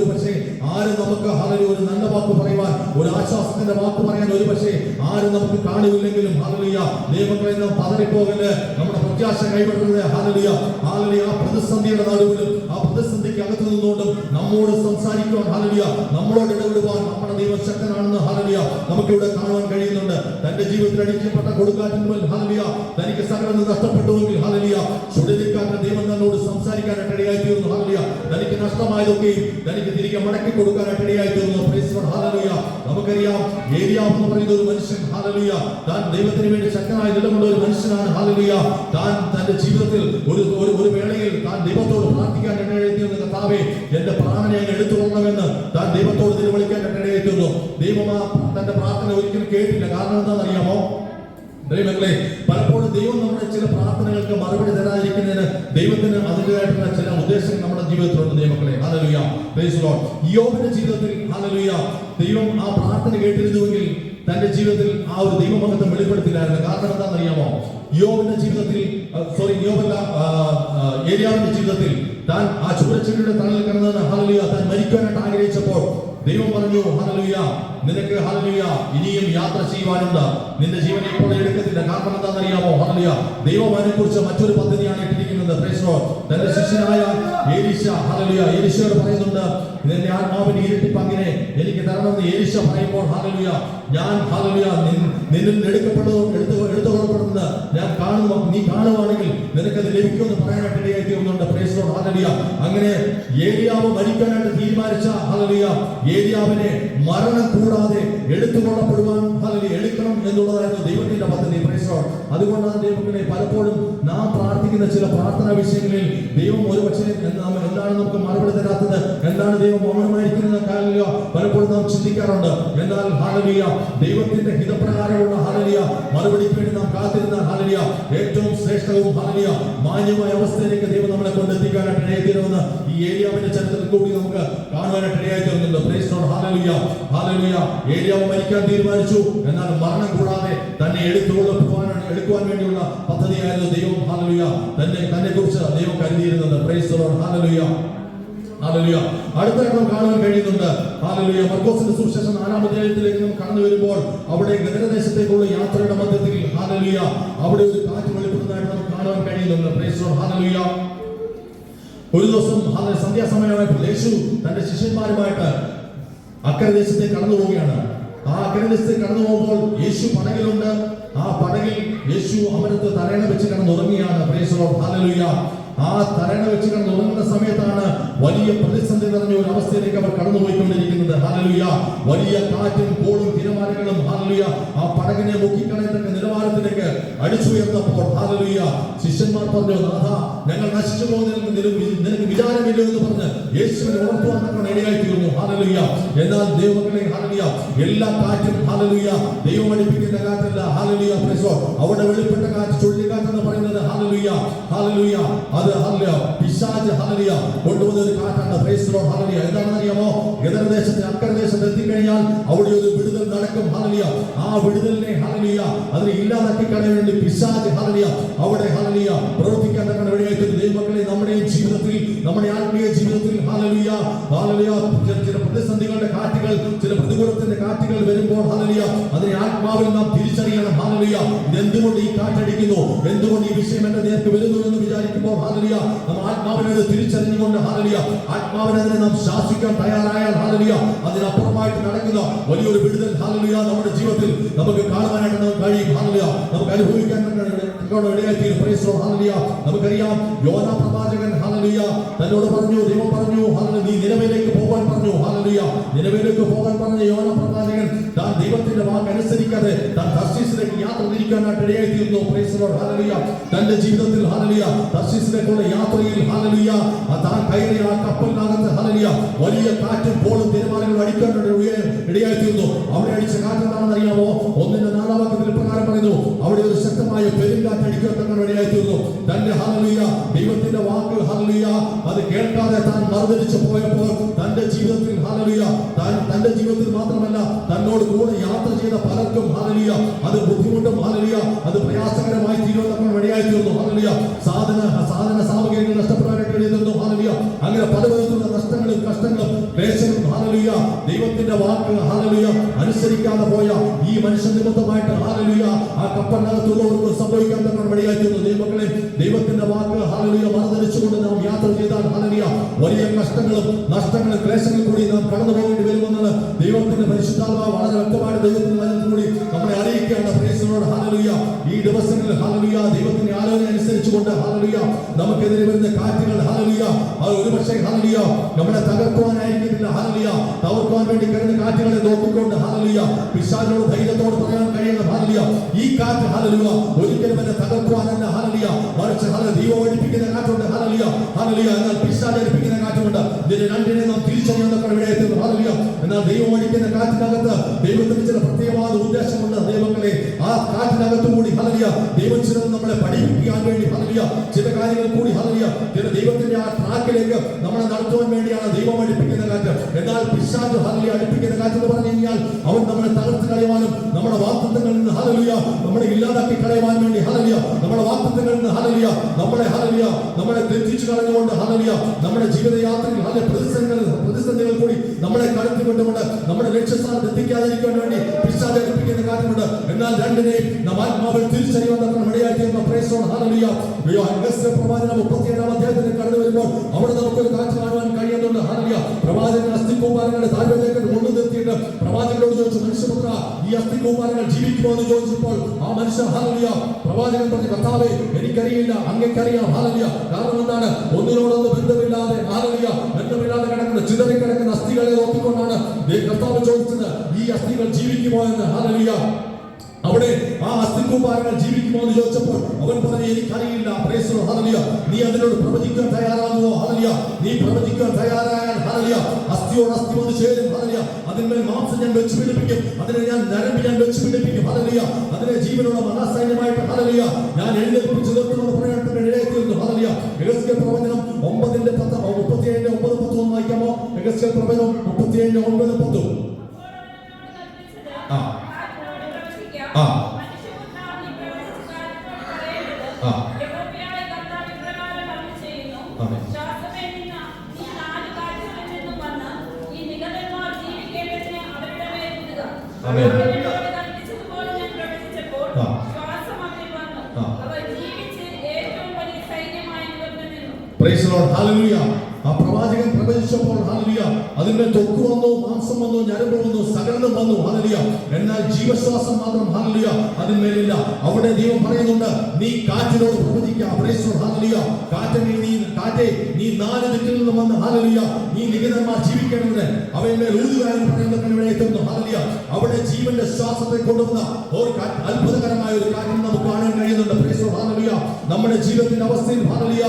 പക്ഷേ ആരും നമുക്ക് ഹല്ലേലൂയ ഒരു നല്ല വാക്ക് പറയുവാൻ ഒരു ആശ്വാസത്തിന്റെ വാക്ക് പറയാൻ ഒരു പക്ഷേ ആരും നമുക്ക് കാണുന്നില്ലെങ്കിലും ഹല്ലേലൂയ ദൈവമക്കളെ നാം പതറിപ്പോകല്, നമ്മുടെ പ്രത്യാശ കൈവിടരുത്. ഹല്ലേലൂയ. ഹല്ലേലൂയ. ആ പ്രതിസന്ധിയുടെ നടുവിലും ആ പ്രതിസന്ധിക്ക് വേദിക്ക് അകത്ത് നിന്നുകൊണ്ടും നമ്മോട് സംസാരിക്കുവാൻ ഹല്ലേലൂയ, നമ്മളോട് ഇടപെടുവാൻ നമ്മുടെ ദൈവം ശക്തനാണെന്ന് ഹല്ലേലൂയ നമുക്കിവിടെ കാണുവാൻ കഴിയുന്നുണ്ട്. തന്റെ ജീവിതത്തിൽ അടിക്കപ്പെട്ട കൊടുങ്കാറ്റിന്മേൽ ഹല്ലേലൂയ തനിക്ക് സകലം നഷ്ടപ്പെട്ടുവെങ്കിൽ ഹല്ലേലൂയ ചുഴലിക്കാറ്റിന്റെ ദൈവം തന്നോട് സംസാരിക്കാനായിട്ട് ഇടയായി തീർന്നു. ഹല്ലേലൂയ തനിക്ക് നഷ്ടമായതൊക്കെയും തനിക്ക് തിരികെ മടക്കി കൊടുക്കാനായിട്ട് ഇടയായി തീർന്നു. Price the Lord. ഹല്ലേലൂയ. നമുക്കറിയാം ഏലിയാവ് എന്ന് പറയുന്ന ഒരു മനുഷ്യൻ ഹല്ലേലൂയ താൻ ദൈവത്തിന് വേണ്ടി ശക്തനായി നിലകൊണ്ട ഒരു മനുഷ്യനാണ്. ഹല്ലേലൂയ താൻ തന്റെ ജീവിതത്തിൽ ഒരു വേളയിൽ താൻ ദൈവത്തോട് പ്രാർത്ഥിക്കാൻ ഇടയായി തീർന്നു. കർത്താവേ എന്റെ പ്രാണനെ അങ്ങ് എടുത്തുകൊള്ളണമെന്ന് താൻ ദൈവത്തോട് നിലവിളിക്കാൻ ഇടയായി തീർന്നു. ദൈവം തന്റെ പ്രാർത്ഥന ഒരിക്കലും കേട്ടില്ല. കാരണം എന്താണെന്നറിയാമോ ദൈവങ്ങളെ, പലപ്പോഴും ദൈവം നമ്മുടെ ചില പ്രാർത്ഥനകൾക്ക് മറുപടി തരാതിരിക്കുന്നതിന് ദൈവത്തിന് അതിൻ്റെതായിട്ടുള്ള ചില ഉദ്ദേശങ്ങൾ നമ്മുടെ ജീവിതത്തിലുണ്ട് ദൈവങ്ങളെ. ഹല്ലേലൂയ. Praise the Lord. യോബിന്റെ ജീവിതത്തിൽ ഹല്ലേലൂയ ദൈവം ആ പ്രാർത്ഥന കേട്ടിരുന്നുവെങ്കിൽ തന്റെ ജീവിതത്തിൽ ആ ഒരു ദൈവമഹത്വം വെളിപ്പെടുത്തില്ലായിരുന്നു. കാരണം എന്താണെന്നറിയാമോ, യോബിന്റെ ജീവിതത്തിൽ ഏലിയാവിന്റെ ജീവിതത്തിൽ താൻ ആ ചൂരച്ചെടിയുടെ തണലിൽ കിടന്നത് ഹല്ലേലൂയ താൻ മരിക്കാനായിട്ട് ആഗ്രഹിച്ചപ്പോൾ ദൈവം പറഞ്ഞു ഹല്ലേലൂയ നിനക്ക് ഹല്ലേലൂയ ഇനിയും യാത്ര ചെയ്യുവാനുണ്ട്, നിന്റെ ജീവനെ ഇപ്പോൾ എടുക്കത്തില്ല. കാരണം എന്താണെന്നറിയാമോ, ഹല്ലേലൂയ ദൈവം അതിനെക്കുറിച്ച് മറ്റൊരു പദ്ധതിയാണ് ഇട്ടിരിക്കുന്നത്. Price the Lord. തന്റെ ശിഷ്യനായ എലീശ ഹല്ലേലൂയ എലീശയോട് പറയുന്നുണ്ട് നിന്റെ ആത്മാവിന്റെ ഇരട്ടിപ്പ് അങ്ങനെ എനിക്ക് തരണമെന്ന് എലീശ പറയുമ്പോൾ ഹല്ലേലൂയ ഞാൻ ഹല്ലേലൂയ നിന്നിൽ എടുത്തുകൊള്ളപ്പെടുന്നത് ഞാൻ കാണുന്നു, നീ കാണുവാണെങ്കിൽ നിനക്കത് ലഭിക്കുമെന്ന് പറയാനായിട്ട് ഇടയായി തീർന്നുണ്ട്. Praise the Lord. ഹല്ലേലൂയ. അങ്ങനെ ഏലിയാവ് മരിക്കാനായിട്ട് തീരുമാനിച്ച ഹല്ലേലൂയ ഏലിയാവിനെ മരണം കൂടാതെ എടുത്തുകൊള്ളപ്പെടുവാൻ ഹല്ലേലൂയ എടുക്കണം എന്നുള്ളതായിരുന്നു ദൈവത്തിന്റെ പദ്ധതി. Price the Lord. അതുകൊണ്ടാണ് ദൈവത്തിനെ പലപ്പോഴും നാം പ്രാർത്ഥിക്കുന്ന ചില പ്രാർത്ഥനാ വിഷയങ്ങളിൽ ദൈവം ഒരുപക്ഷെ എന്താണ് നമുക്ക് മറുപടി തരാത്തത്, എന്താണ് ദൈവം മൗനമായിരിക്കുന്നത് ഹല്ലേലൂയ പലപ്പോഴും നാം ചിന്തിക്കാറുണ്ട്. എന്നാൽ ഹല്ലേലൂയ ദൈവത്തിന്റെ ഹിതപ്രകാരമുള്ള ഹല്ലേലൂയ മറുപടിക്ക് വേണ്ടി നാം കാത്തിരുന്നാൽ ഹല്ലേലൂയ ഏറ്റവും ശ്രേഷ്ഠവും ഹല്ലേലൂയ മാന്യമായ അവസ്ഥയിലേക്ക് ദൈവം നമ്മളെ കൊണ്ടെത്തിക്കാനായിട്ട് ഇടയായിത്തീരുമെന്ന് ഈ ഏലിയാവിന്റെ ചരിത്രത്തിൽ കൂടി നമുക്ക് കാണുവാനായിട്ട് ഇടയായിത്തീരുന്നുണ്ട്. Praise the Lord. ഹല്ലേലൂയ. ഹല്ലേലൂയ. ഏലിയാവ് മരിക്കാൻ തീരുമാനിച്ചു, എന്നാൽ മരണം കൂടാതെ തന്നെ എടുക്കുവാൻ വേണ്ടിയുള്ള പദ്ധതിയായിരുന്നു ദൈവം ഹല്ലേലൂയ തന്നെ കുറിച്ച് ദൈവം കരുതിയിരുന്നത്. Price the Lord. ഹല്ലേലൂയ. ഹല്ലേലൂയ. അടുത്തായിട്ട് നമുക്ക് കാണുവാൻ കഴിയുന്നുണ്ട് ഹല്ലേലൂയ മർക്കോസിന്റെ സുവിശേഷം 4-ാം അധ്യായത്തിലേക്ക് നാം കടന്നു വരുമ്പോൾ അവിടെ ഗദരദേശത്തേക്കുള്ള യാത്രയുടെ മധ്യത്തിൽ ഹല്ലേലൂയ അവിടെ ഒരു കാറ്റ് വെളിപ്പെടുന്നതായിട്ട് നമുക്ക് കാണുവാൻ കഴിയുന്നുണ്ട്. Price the Lord. ഹല്ലേലൂയ. ഒരു ദിവസം സന്ധ്യാസമയമായപ്പോൾ യേശു തന്റെ ശിഷ്യന്മാരുമായിട്ട് അക്കരെ ദേശത്തേക്ക് കടന്നു പോവുകയാണ്. ആ അക്കരെ ദേശത്തേക്ക് കടന്നു പോകുമ്പോൾ യേശു പടകിലുണ്ട്. ആ പടകിൽ യേശു അമരത്ത് തലയണ വെച്ച് കിടന്നുറങ്ങിയാണ്. Praise the Lord. ഹല്ലേലൂയ. ആ തലയണ വെച്ച് കിടന്നുറങ്ങുന്ന സമയത്താണ് വലിയ പ്രതിസന്ധി നിറഞ്ഞ ഒരു അവസ്ഥയിലേക്ക് അവർ കടന്നുപോയിക്കൊണ്ടിരിക്കുന്നത്. ഹല്ലേലൂയ. വലിയ കാറ്റും കോളും തിരമാലകളും ഹല്ലേലൂയ ആ പടകിനെ മുക്കിക്കളയത്തക്ക നിലവാരത്തിലേക്ക് അടിച്ചുയർന്നപ്പോൾ ഹല്ലേലൂയ ശിഷ്യന്മാർ പറഞ്ഞു, നാഥാ ഞങ്ങൾ നശിച്ചു പോകുന്നതിൽ നിനക്ക് വിചാരമില്ല എന്ന് പറഞ്ഞ് യേശുവിനെ ഉണർത്തുവാൻ തക്ക ഇടയായി തീർന്നു. ഹല്ലേലൂയ. എന്നാൽ ദൈവമക്കളെ ഹല്ലേലൂയ എല്ലാ കാറ്റും ഹല്ലേലൂയ ദൈവം അടിപ്പിക്കുന്ന കാറ്റല്ല. ഹല്ലേലൂയ. Praise the Lord. അവിടെ വെളിപ്പെട്ട കാറ്റ് ചുഴലിക്കാറ്റ് എന്ന് പറയുന്നത് ഹല്ലേലൂയ ഹല്ലേലൂയ അത് ഹല്ലേലൂയ പിശാച് ഹല്ലേലൂയ കൊണ്ടുവന്ന ഒരു കാറ്റാണ്. Price the Lord. ഹല്ലേലൂയ. എന്താണെന്ന് അറിയാമോ, ഗദരദേശത്തെ അക്കരദേശത്ത് എത്തിക്കഴിഞ്ഞാൽ അവിടെ ഒരു വിടുതൽ നടക്കും. ഹല്ലേലൂയ. ആ വിടുതലിനെ ഹല്ലേലൂയ അതിനെ ഇല്ലാതാക്കി കളയാൻ വേണ്ടി പിശാച് ഹല്ലേലൂയ അവിടെ ഹല്ലേലൂയ പ്രവർത്തിക്കാൻ തക്ക ഇടയായിട്ട് ദൈവമക്കളെ നമ്മുടെ ജീവിതത്തിൽ നമ്മുടെ ആത്മീയ ജീവിതത്തിൽ ഹല്ലേലൂയ ഹല്ലേലൂയ ചില പ്രതിസന്ധികളുടെ കാറ്റുകൾ ചില പ്രതികൂലത്തിന്റെ കാറ്റുകൾ വരുമ്പോൾ ഹല്ലേലൂയ അതിനെ ആത്മാവിൽ നാം തിരിച്ചറിയണം. ഹല്ലേലൂയ എന്തുകൊണ്ട് ഈ കാറ്റടിക്കുന്നു, എന്തുകൊണ്ട് ഈ വിഷയം എന്റെ നേർക്ക് വരുന്നു എന്ന് വിചാരിക്കുമ്പോൾ ഹല്ലേലൂയ നാം ആത്മാവിനെ തിരിച്ചറിഞ്ഞുകൊണ്ട് ഹല്ലേലൂയ ആത്മാവിനെ നാം ശാസിക്കാൻ തയ്യാറായാൽ ഹല്ലേലൂയ അതിനപ്പുറമായിട്ട് നടക്കുന്ന വലിയൊരു വിടുതൽ ഹല്ലേലൂയ നമ്മുടെ ജീവിതത്തിൽ നമുക്ക് കാണുവാനായിട്ട് നമുക്ക് കഴിയും. ഹല്ലേലൂയ നമുക്ക് അനുഭവിക്കാൻ ഇടയായിത്തീരും. Praise the Lord. ഹല്ലേലൂയ. നമുക്കറിയാം യോനാ പ്രവാചകൻ ഹല്ലേലൂയ തന്നോട് പറഞ്ഞു, ദൈവം പറഞ്ഞു ഹല്ലേലൂയ നീ നിനവേലേക്ക് പോകാൻ പറഞ്ഞു. ഹല്ലേലൂയ. നിനവേലേക്ക് പോകാൻ പറഞ്ഞ യോനാ പ്രവാചകൻ താൻ ദൈവത്തിന്റെ വാക്ക് അനുസരിക്കാതെ താൻ തർശീസിലേക്ക് യാത്ര തിരിക്കാനായിട്ട് ഇടയായിത്തീർന്നു. Praise the Lord. ഹല്ലേലൂയ. തന്റെ ജീവിതത്തിൽ ഹല്ലേലൂയ തർശീസിലേക്കുള്ള യാത്രയിൽ ഹല്ലേലൂയ താൻ കയറിയ ആ കപ്പലിനകത്ത് ഹല്ലേലൂയ വലിയ കാറ്റും കോളും തിരമാലകളും അടിക്കാനായിട്ട് ഇടയായിത്തീർന്നു. അവിടെ അടിച്ച കാറ്റ് എന്താണെന്ന് അറിയാമോ, 1-4 വാക്യത്തിൽ പ്രകാരം പറയുന്നു അവിടെ ഒരു ശക്തമായ പെരുങ്കാറ്റ് അടിക്കാൻ ഇടയായിത്തീർന്നു. തന്റെ ഹല്ലേലൂയ ദൈവത്തിന്റെ വാക്ക് ഹല്ലേലൂയ അത് കേൾക്കാതെ താൻ മറുതലിച്ചു പോയപ്പോൾ തന്റെ ജീവിതത്തിൽ ഹല്ലേലൂയ തന്റെ ജീവിതത്തിൽ മാത്രമല്ല തന്നോട് കൂടെ യാത്ര ചെയ്ത പലർക്കും ഹല്ലേലൂയ അത് ബുദ്ധിമുട്ടും ഹല്ലേലൂയ അത് പ്രയാസകരമായി തീരുവാൻ ഇടയായിത്തീർന്നു. ഹല്ലേലൂയ സാധന സാമഗ്രികൾ നഷ്ടപ്പെടാനായിട്ട് ഇടയായിത്തീർന്നു. ഹല്ലേലൂയ അങ്ങനെ പലവിധത്തിലുള്ള നഷ്ടങ്ങളും കഷ്ടങ്ങളും ക്ലേശങ്ങളും ഹല്ലേലൂയ ദൈവത്തിന്റെ വാക്ക് ഹല്ലേലൂയ അനുസരിക്കാതെ പോയ ഈ മനുഷ്യ നിമിത്തമായിട്ട് ഹല്ലേലൂയ ആ കപ്പലിനകത്തുള്ളവർക്ക് സംഭവിക്കാൻ തന്നെ ഇടയായിത്തീർന്നു. ദൈവമക്കളെ ദൈവത്തിന്റെ വാക്ക് ഹല്ലേലൂയ മറുതലിച്ചുകൊണ്ട് നാം യാത്ര ചെയ്താൽ പ്രാർത്ഥിച്ചാൽ ഹല്ലേലൂയ വലിയ കഷ്ടങ്ങളും നഷ്ടങ്ങളും ക്ലേശങ്ങളും കൂടി നാം കടന്നു പോകേണ്ടി വരുമെന്നാണ് ദൈവത്തിന്റെ പരിശുദ്ധാത്മാവ് വളരെ വ്യക്തമായിട്ട് ദൈവത്തിന്റെ വചനത്തിൽ കൂടി നമ്മളെ അറിയിക്കുകയാണ്. Price the Lord. ഹല്ലേലൂയ. ഈ ദിവസങ്ങളിൽ ഹല്ലേലൂയ ദൈവത്തിന്റെ ആലോചന അനുസരിച്ചുകൊണ്ട് ഹല്ലേലൂയ നമുക്കെതിരെ വരുന്ന കാറ്റുകൾ ഹല്ലേലൂയ അത് ഒരുപക്ഷേ ഹല്ലേലൂയ നമ്മളെ തകർക്കുവാനായിരിക്കത്തില്ല. ഹല്ലേലൂയ തകർക്കുവാൻ വേണ്ടി കരുതുന്ന കാറ്റുകളെ നോക്കിക്കൊണ്ട് ഹല്ലേലൂയ പിശാചിനോട് ധൈര്യത്തോട് പറയാൻ കഴിയുന്ന ഹല്ലേലൂയ ഈ കാറ്റ് ഹല്ലേലൂയ ഒരിക്കലും എന്നെ തകർക്കുവാനല്ല ഹല്ലേലൂയ മറിച്ച് ഹല്ലേലൂയ ദൈവം ഒഴിപ്പിക്കുന്ന കാറ്റുണ്ട്. ഹല്ലേലൂയ ഹല്ലേലൂയ എന്നാൽ പിശാച് ഒഴിപ്പിക്കുന്ന കാറ്റുണ്ട്. ഇതിനെ രണ്ടിനെ നാം തിരിച്ചറിയുന്നതൊക്കെ ഇവിടെ എത്തുന്നു. ഹല്ലേലൂയ എന്നാൽ ദൈവം ഒഴിക്കുന്ന കാറ്റിനകത്ത് ദൈവത്തിന് ചില പ്രത്യേകമായ ഉദ്ദേശമുണ്ട്. ദൈവങ്ങളെ ആ കാറ്റിനകത്ത് കൂടി ഹല്ലേലൂയ ദൈവം ചിലത് നമ്മളെ പഠിപ്പിക്കാൻ വേണ്ടി ഹല്ലേലൂയ ചില കാര്യങ്ങൾ കൂടി ഹല്ലേലൂയ ചില ദൈവത്തിന്റെ ആ ട്രാക്കിലേക്ക് നമ്മളെ നടത്തുവാൻ വേണ്ടിയാണ് ദൈവം അടിപ്പിക്കുന്ന കാറ്റ്. എന്നാൽ പിശാച് ഹല്ലേലൂയ അടിപ്പിക്കുന്ന കാറ്റ് എന്ന് പറഞ്ഞു കഴിഞ്ഞാൽ അവൻ നമ്മളെ തകർത്ത് കളയുവാനും നമ്മുടെ വാഗ്ദത്തങ്ങളിൽ നിന്ന് ഹല്ലേലൂയ നമ്മളെ ഇല്ലാതാക്കി കളയുവാൻ വേണ്ടി ഹല്ലേലൂയ നമ്മുടെ വാഗ്ദത്തങ്ങളിൽ നിന്ന് ഹല്ലേലൂയ നമ്മളെ തെറ്റിച്ചു കളഞ്ഞുകൊണ്ട് ഹല്ലേലൂയ നമ്മുടെ ജീവിതയാത്രയിൽ ഹല്ലേലൂയ പ്രതിസന്ധികൾ കൂടി നമ്മളെ കടത്തിക്കൊണ്ടുകൊണ്ട് നമ്മുടെ ലക്ഷ്യസ്ഥാനത്ത് എത്തിക്കാതിരിക്കാൻ വേണ്ടി പിശാച് അടിപ്പിക്കുന്ന കാര്യമുണ്ട്. എന്നാൽ രണ്ടിനെയും നാം ആത്മാവിൽ തിരിച്ചറിയുവാൻ ഇടയാക്കിയെന്ന പ്രൈസ് ദി ലോർഡ്. ഹല്ലേലൂയ. യെഹെസ്കേൽ പ്രവാചകൻ 37-ാം അധ്യായത്തിൽ കടന്നു വരുമ്പോൾ അവിടെ നമുക്കൊരു കാഴ്ച കാണുവാൻ കഴിയുന്നുണ്ട്. ഹല്ലേലൂയ പ്രവാചകൻ അസ്ഥികൂമ്പാരങ്ങളുടെ താഴ്വരയിലേക്ക് കൊണ്ടു നിർത്തിയിട്ട് പ്രവാചകനോട് ചോദിച്ചു, മനുഷ്യപുത്ര ഈ അസ്ഥികൂമ്പാരങ്ങൾ ജീവിക്കുമോ എന്ന് ചോദിച്ചപ്പോൾ ആ മനുഷ്യൻ ഹല്ലേലൂയ പ്രവാചകൻ പറഞ്ഞു, കർത്താവേ എനിക്കറിയില്ല, അങ്ങേക്കറിയാം. ഹല്ലേലൂയ കാരണം എന്താണ്? ഒന്നിനോടൊന്ന് ബന്ധമില്ലാതെ ഹല്ലേലൂയ ബന്ധമില്ലാതെ കിടക്കുന്ന ചിതറിക്കിടക്കുന്ന അസ്ഥികളെ നോക്കിക്കൊണ്ടാണ് കർത്താവ് ചോദിച്ചത് ഈ അസ്ഥികൾ ജീവിക്കുമോ എന്ന്. ഹല്ലേലൂയ അവിടെ ആ അസ്ഥികൂമ്പാരങ്ങൾ ജീവിക്കുമോ എന്ന് ചോദിച്ചപ്പോൾ അവൻ പറഞ്ഞു, എനിക്കറിയില്ല. Price the Lord. ഹല്ലേലൂയ നീ അതിനോട് പ്രവചിക്കാൻ തയ്യാറാകുമോ? ഹല്ലേലൂയ നീ പ്രവചിക്കാൻ തയ്യാറായാൽ ഹല്ലേലൂയ അസ്ഥിയോട് അസ്ഥി വന്ന് ചേരും. ഹല്ലേലൂയ അതിന്മേൽ മാംസം ഞാൻ വെച്ച് പിടിപ്പിക്കും, അതിനെ ഞാൻ നരമ്പ് ഞാൻ വെച്ച് പിടിപ്പിക്കും. ഹല്ലേലൂയ അതിനെ ജീവനുള്ള മഹാസൈന്യമായിട്ട് ഹല്ലേലൂയ ഞാൻ എഴുന്നേൽപ്പിച്ചു നിർത്തുമെന്ന് പറയാൻ ഇടയാക്കിയിരുന്നു. ഹല്ലേലൂയ യെഹെസ്കേൽ പ്രവചനം 37:9-10 വായിക്കാമോ? യെഹെസ്കേൽ പ്രവചനം 37:9-10. Price the Lord. ഹല്ലേലൂയ. ആ പ്രവാചകൻ പ്രവചിച്ചപ്പോൾ ഹല്ലേലൂയ അതിന്റെ ത്വക്ക് വന്നു, മാംസം വന്നു, ഞരമ്പ് വന്നു, സകലതും വന്നു. ഹല്ലേലൂയ എന്നാൽ ജീവശ്വാസം മാത്രം ഹല്ലേലൂയ അതിന്മേലില്ല. അവിടെ ദൈവം പറയുന്നുണ്ട്, നീ കാറ്റിനോട് പ്രവചിക്കുക. Praise the Lord. ഹല്ലേലൂയ കാറ്റേ നീ 4 ദിക്കിൽ നിന്ന് വന്ന് ഹല്ലേലൂയ നീ നികിതന്മാർ ജീവിക്കേണ്ടതിന് അവന്മേൽ ഊതുകാരൻ പറയുന്നത് ഇവിടെ എത്തുന്നു. ഹല്ലേലൂയ അവിടെ ജീവന്റെ ശ്വാസത്തെ കൊണ്ടുവന്ന ഒരു അത്ഭുതകരമായ ഒരു കാര്യം നമുക്ക് കാണാൻ കഴിയുന്നുണ്ട്. Price the Lord. ഹല്ലേലൂയ നമ്മുടെ ജീവിതത്തിന്റെ അവസ്ഥയിൽ ഹല്ലേലൂയ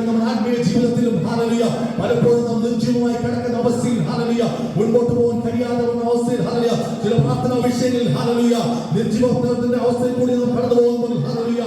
നമ്മുടെ ആത്മീയ ജീവിതത്തിലും ഹല്ലേലൂയ പലപ്പോഴും നാം നിർജ്ജീവമായി കിടക്കുന്ന അവസ്ഥയിൽ ഹല്ലേലൂയ മുൻപോട്ട് പോകാൻ കഴിയാതെ വന്ന അവസ്ഥയിൽ ഹല്ലേലൂയ ചില പ്രാർത്ഥനാ വിഷയങ്ങളിൽ ഹല്ലേലൂയ നിർജ്ജീവത്തിന്റെ അവസ്ഥയിൽ കൂടി നാം കടന്നു പോകുമ്പോൾ ഹല്ലേലൂയ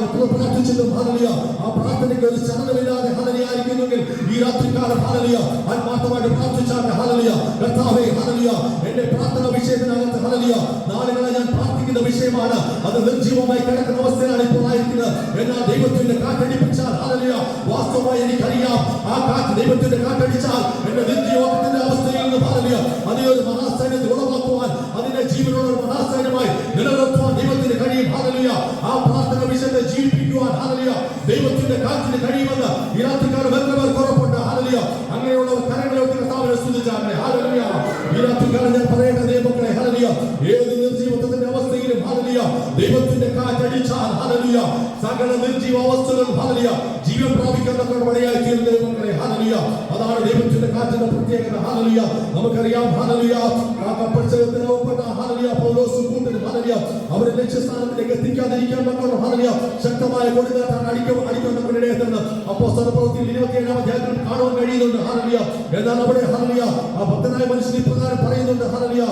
എത്ര പ്രാർത്ഥിച്ചിട്ടും ഹല്ലേലൂയ ആ പ്രാർത്ഥനയ്ക്ക് ഒരു ചലനമില്ലാതെ ഹല്ലേലൂയ ആയിരിക്കുന്നെങ്കിൽ ഈ രാത്രികാലം ഹല്ലേലൂയ ആത്മാർത്ഥമായിട്ട് പ്രാർത്ഥിച്ചാൽ ഹല്ലേലൂയ കർത്താവേ ഹല്ലേലൂയ എന്റെ പ്രാർത്ഥനാ വിഷയത്തിനകത്ത് ഹല്ലേലൂയ നാളുകളെ ഞാൻ പ്രാർത്ഥിക്കുന്ന വിഷയമാണ്, അത് നിർജ്ജീവമായി കിടക്കുന്ന അവസ്ഥയിലാണ് ഇപ്പോൾ ആയിരിക്കുന്നത്. എന്നാൽ ദൈവത്തിന്റെ കാറ്റടിപ്പിച്ചാൽ ഹല്ലേലൂയ വാസ്തവമായി എനിക്കറിയാം ആ കാറ്റ് ദൈവത്തിന്റെ കാറ്റടിച്ചാൽ എന്റെ നിർജ്ജീവത്തിന്റെ അവസ്ഥയിൽ നിന്ന് ഹല്ലേലൂയ അതിനെ ഒരു മഹാസൈന്യത്തിൽ ഉളവാക്കുവാൻ അതിന്റെ ജീവനുള്ള ഒരു മഹാസൈന്യമായി നിലനിർത്തുവാൻ ദൈവത്തിന് കഴിയും. ഹല്ലേലൂയ ആ പ്രാർത്ഥന വിഷയത്തെ ജീവിപ്പിക്കുവാൻ ഹല്ലേലൂയ ദൈവത്തിന്റെ കാറ്റിന് കഴിയുമെന്ന് ഈ രാത്രികാലം എല്ലാവർക്കും ഉറപ്പുണ്ട്. ഹല്ലേലൂയ അങ്ങനെയുള്ളവർ കരങ്ങളോട് കർത്താവിനെ സ്തുതിച്ചാട്ടെ. ഹല്ലേലൂയ ഈ രാത്രികാലം ഞാൻ പറയേണ്ട ദൈവമക്കളെ ഹല്ലേലൂയ ഏത് നിർജ്ജീവത്തിന്റെ അവസ്ഥയിലും ഹല്ലേലൂയ ദൈവത്തിന്റെ കാറ്റടിച്ചാൽ ഹല്ലേലൂയ സകല നിർജ്ജീവ അവസ്ഥകളും ഹല്ലേലൂയ ജീവൻ പ്രാപിക്കുന്നവരുടെ വഴിയായി തീരുന്ന ദൈവമക്കളെ ഹല്ലേലൂയ അതാണ് ദൈവത്തിന്റെ കാറ്റിന്റെ പ്രത്യേകത. ഹല്ലേലൂയ നമുക്കറിയാം ഹല്ലേലൂയ കപ്പൽച്ചേർത്തിനൊപ്പപ്പെട്ട ഹല്ലേലൂയ പൗലോസും കൂട്ടരും ഹല്ലേലൂയ അവരെ ലക്ഷ്യസ്ഥാനത്തിലേക്ക് എത്തിക്കാതിരിക്കാൻ തക്കവണ്ണം ഹല്ലേലൂയ ശക്തമായ കൊടുങ്കാറ്റാണ് അടിക്കുന്നവരിടയെത്തുന്നത് അപ്പോസ്തലപ്രവൃത്തിയിൽ 27-ാം അധ്യായത്തിൽ കാണുവാൻ കഴിയുന്നുണ്ട്. ഹല്ലേലൂയ എന്നാൽ അവിടെ ഹല്ലേലൂയ ആ ഭക്തനായ മനുഷ്യൻ ഇപ്രകാരം പറയുന്നുണ്ട്. ഹല്ലേലൂയ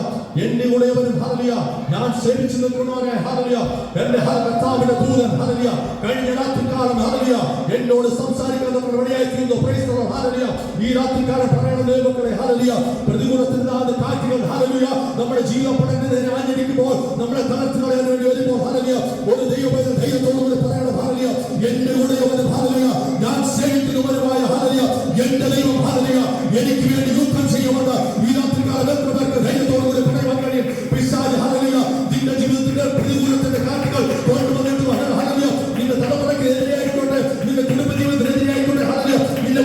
എന്റെ ഉടയവനും ഹല്ലേലൂയ ഞാൻ സേവിച്ചു നിൽക്കുന്നവനെ ഹല്ലേലൂയ എന്റെ കർത്താവിന്റെ ദൂതൻ ഹല്ലേലൂയ കഴിഞ്ഞ രാത്രികാലം ഹല്ലേലൂയ എന്നോട് സംസാരിക്കുന്നത് വഴിയായിത്തീരുന്നു. Praise the Lord. ഹല്ലേലൂയ ഈ രാത്രികാലം പറയുന്ന ദൈവമക്കളെ ഹല്ലേലൂയ പ്രതികൂലത്തിനാണ് കാറ്റുകൾ ഹല്ലേലൂയ നമ്മുടെ ജീവിതപ്പെടുന്നതിനെ ആഞ്ഞടിക്കുമ്പോൾ നമ്മളെ തകർത്ത് കളയാൻ വേണ്ടി വരുമ്പോൾ ഹല്ലേലൂയ ഒരു ദൈവമായ ധൈര്യത്തോടുകൂടി പറയണം. ഹല്ലേലൂയ എന്റെ ഉടയവനും ഹല്ലേലൂയ ഞാൻ സേവിക്കുന്നവനുമായ ഹല്ലേലൂയ എന്റെ ദൈവം ഹല്ലേലൂയ എനിക്ക് വേണ്ടി യുദ്ധം ചെയ്യുമെന്ന് ഈ രാത്രികാലം എത്ര പേർക്ക് ധൈര്യത്തോടുകൂടി പറയാൻ കഴിയും? പിശാച് ഹല്ലേലൂയ നിന്റെ ജീവിതത്തിന്റെ പ്രതികൂലത്തിന്റെ കാറ്റുകൾ കൊണ്ടുവന്നിട്ട് ഹല്ലേലൂയ നിന്റെ തലമുറയ്ക്ക് എതിരെയായിക്കോട്ടെ, നിന്റെ കുടുംബ ജീവിതത്തിനെതിരെയായിക്കോട്ടെ, ഹല്ലേലൂയ നിന്റെ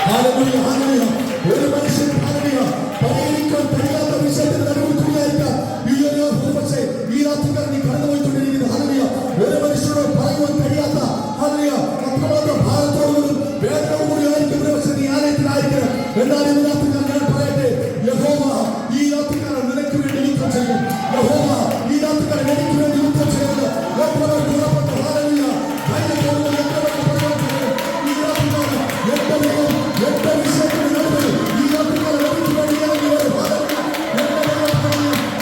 ഹല്ലേലൂയ, ഹല്ലേലൂയ. ഒരു മനുഷ്യൻ ഹല്ലേലൂയ പരിഹരിക്കാൻ കഴിയാത്ത വിഷയത്തിൽ നടുവിൽക്കുകയായിരിക്കാം. പക്ഷേ ഈ രാത്രിക്കാരൻ നീ കടന്നുപോയിക്കൊണ്ടിരിക്കുന്നത് ഹല്ലേലൂയ ഒരു മനുഷ്യനോട് പറയുവാൻ കഴിയാത്ത ഹല്ലേലൂയ അത്രമാത്രം ഭാരത്തോടുകൂടി വേദനയോടുകൂടി ആയിരിക്കും പക്ഷേ നീ ആലയത്തിലായിരിക്കണം. എന്നാൽ ഈ രാത്രിക്കാരൻ ഞാൻ പറയട്ടെ, യഹോവ ഈ രാത്രിക്കാരൻ നിനക്ക് വേണ്ടി യുദ്ധം ചെയ്യും. യഹോവ ഈ രാത്രിക്കാരൻ എനിക്ക് വേണ്ടി യുദ്ധം ചെയ്യുന്നത് എത്രവർക്ക് ഉറപ്പുണ്ട്. ഹല്ലേലൂയ ധൈര്യത്തോടുകൂടി എത്രവർക്ക് പ്രവർത്തിക്കും. ഈ രാത്രിക്കാരൻ എന്റെ ദൈവം എന്റെ വിഷയത്തിന് നടുവിൽ ഈ രാത്രിക്കാരൻ എനിക്ക് വേണ്ടി ഇറങ്ങി വരും. ഹല്ലേലൂയ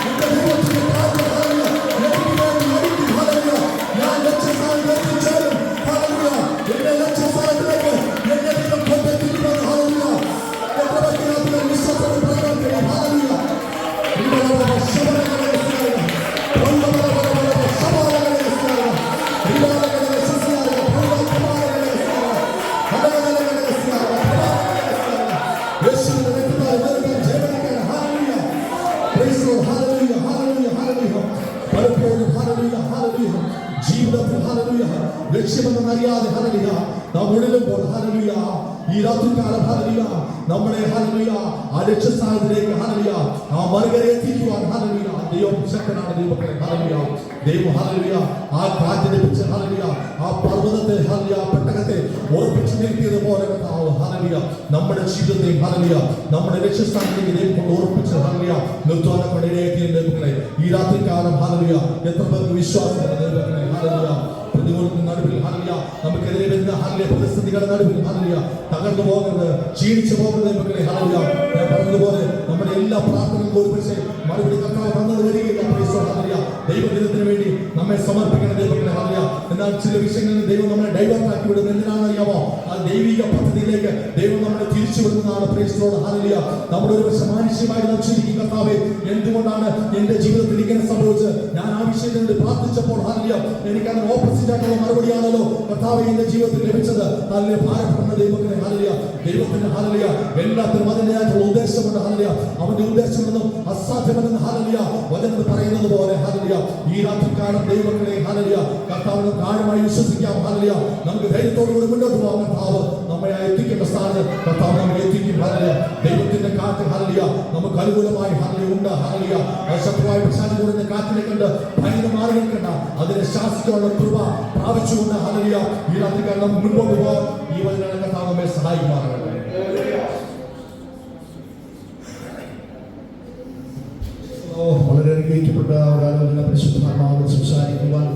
എന്റെ ദൈവത്തിന്റെ കാര്യം ഹല്ലേലൂയ എനിക്ക് വേണ്ടി അടിക്കും. ഹല്ലേലൂയ ഞാൻ ലക്ഷ്യസ്ഥാനത്ത് എത്തിച്ചേരും. ഹല്ലേലൂയ എന്റെ ലക്ഷ്യസ്ഥാനത്തിലേക്ക് എന്നെ ദൈവം കൊണ്ടെത്തിക്കുമെന്ന്. ഹല്ലേലൂയ എത്രവർക്ക് രാത്രിക്കാരൻ വിശ്വാസത്തോടെ പ്രവർത്തിക്കും. ഹല്ലേലൂയ ജീവിതത്തിൽ ഹല്ലേലൂയ ലക്ഷ്യമെന്നറിയാതെ ഹല്ലേലൂയ നാം ഉഴലുമ്പോൾ ഹല്ലേലൂയ ഈ രാത്രികാലം ഹല്ലേലൂയ നമ്മളെ ഹല്ലേലൂയ ആ ലക്ഷ്യസ്ഥാനത്തിലേക്ക് ഹല്ലേലൂയ ആ മറുകരയെ എത്തിക്കുവാൻ ഹല്ലേലൂയ ദൈവം ശക്തനാണ്. ദൈവമക്കളെ ഹല്ലേലൂയ ദൈവം ഹല്ലേലൂയ ആ കാറ്റിനെ പിടിച്ച് ഹല്ലേലൂയ ആ പർവ്വതത്തെ ഹല്ലേലൂയ പെട്ടകത്തെ ഉറപ്പിച്ച് നിർത്തിയത് പോലെ കർത്താവ് ഹല്ലേലൂയ നമ്മുടെ ജീവിതത്തെ ഹല്ലേലൂയ നമ്മുടെ ലക്ഷ്യസ്ഥാനത്തേക്ക് ദൈവം കൊണ്ട് ഉറപ്പിച്ച് ഹല്ലേലൂയ നിർത്തുവാനൊക്കെ ഇടയാക്കിയ ദൈവമക്കളെ ഈ രാത്രികാലം ഹല്ലേലൂയ എത്ര പേർക്ക് വിശ്വാസമുണ്ട് ദൈവമക്കളെ ഹല്ലേലൂയ പ്രതികൂലത്തിന്റെ നടുവിൽ ഹല്ലേലൂയ നമുക്കെതിരെ വരുന്ന ഹല്ലേലൂയ പ്രതിസന്ധികളുടെ നടുവിൽ ഹല്ലേലൂയ തകർന്നു പോകരുത്, ക്ഷീണിച്ചു പോകരുത് ദൈവമക്കളെ ഹല്ലേലൂയ ഞാൻ പറഞ്ഞതുപോലെ നമ്മുടെ എല്ലാ പ്രാർത്ഥനകൾക്കും ഒരു പക്ഷേ മറുപടി കർത്താവ് വന്നത് വരികയില്ല. ഹല്ലേലൂയ ദൈവദിനത്തിന് വേണ്ടി നമ്മെ സമർപ്പിക്കണം ദൈവമക്കളെ ഹല്ലേലൂയ. എന്നാൽ ചില വിഷയങ്ങളിൽ ദൈവം നമ്മളെ ഡൈവേർട്ട് ആക്കി വിടുന്നത് എന്തിനാണെന്ന് അറിയാമോ? ആ ദൈവിക പദ്ധതിയിലേക്ക് ദൈവം നമ്മളെ തിരിച്ചു വിടുന്നതാണ്. പ്രൈസ് ദി ലോർഡ് ഹല്ലേലൂയ. നമ്മുടെ ഒരു പക്ഷേ മാനുഷികമായി നാം ചിന്തിക്കും കർത്താവേ എന്തുകൊണ്ടാണ് എന്റെ ജീവിതത്തിൽ ഇങ്ങനെ സംഭവിച്ചത്? ഞാൻ ആ വിഷയത്തിന് വേണ്ടി പ്രാർത്ഥിച്ചപ്പോൾ ഹല്ലേലൂയ എനിക്ക് അതിന് ഓപ്പോസിറ്റ് ആയിട്ടുള്ള മറുപടിയാണല്ലോ കർത്താവേ എന്റെ ജീവിതത്തിൽ ലഭിച്ചത്. ഹല്ലേലൂയ ഭാരപ്പെടുന്ന ദൈവമക്കളെ ഹല്ലേലൂയ ദൈവത്തിന്റെ ഹല്ലേലൂയ എല്ലാത്തിനും അതിൻ്റെതായിട്ടുള്ള ഉദ്ദേശമുണ്ട്. ഹല്ലേലൂയ അവന്റെ ഉദ്ദേശമൊന്നും അസാധ്യമെന്ന് ഹല്ലേലൂയ വചനം പറയുന്നത് പോലെ ഹല്ലേലൂയ ഈ രാത്രികാലം ദൈവമക്കളെ ഹല്ലേലൂയ കർത്താവിനെ ആഴമായി വിശ്വസിക്കാം. ഹല്ലേലൂയ നമുക്ക് ധൈര്യത്തോടുകൂടി മുന്നോട്ട് പോകാൻ കർത്താവ് നമ്മെ എത്തിക്കേണ്ട സ്ഥാനത്ത് കർത്താവ് നമ്മെ എത്തിക്കും. ഹല്ലേലൂയ ദൈവത്തിന്റെ കാറ്റ് ഹല്ലേലൂയ നമുക്ക് അനുകൂലമായി ഹല്ലേലൂയ ഉണ്ട്. ഹല്ലേലൂയ ശത്രുവായ പിശാചിന്റെ കാറ്റിനെ കണ്ട് ഭയന്ന് മാറി നിൽക്കണ്ട, അതിനെ ശാസിക്കാനുള്ള കൃപ പ്രാപിച്ചുകൊണ്ട് ഹല്ലേലൂയ ഈ രാത്രികാലം നമുക്ക് മുൻപോട്ട് പോകാൻ ഈ വചനം കർത്താവ് നമ്മെ സഹായിക്കുമാറാകട്ടെ. വളരെ അനുഗ്രഹിക്കപ്പെട്ട ഒരു ആലോചന പരിശുദ്ധാത്മാവിൽ സംസാരിക്കുവാൻ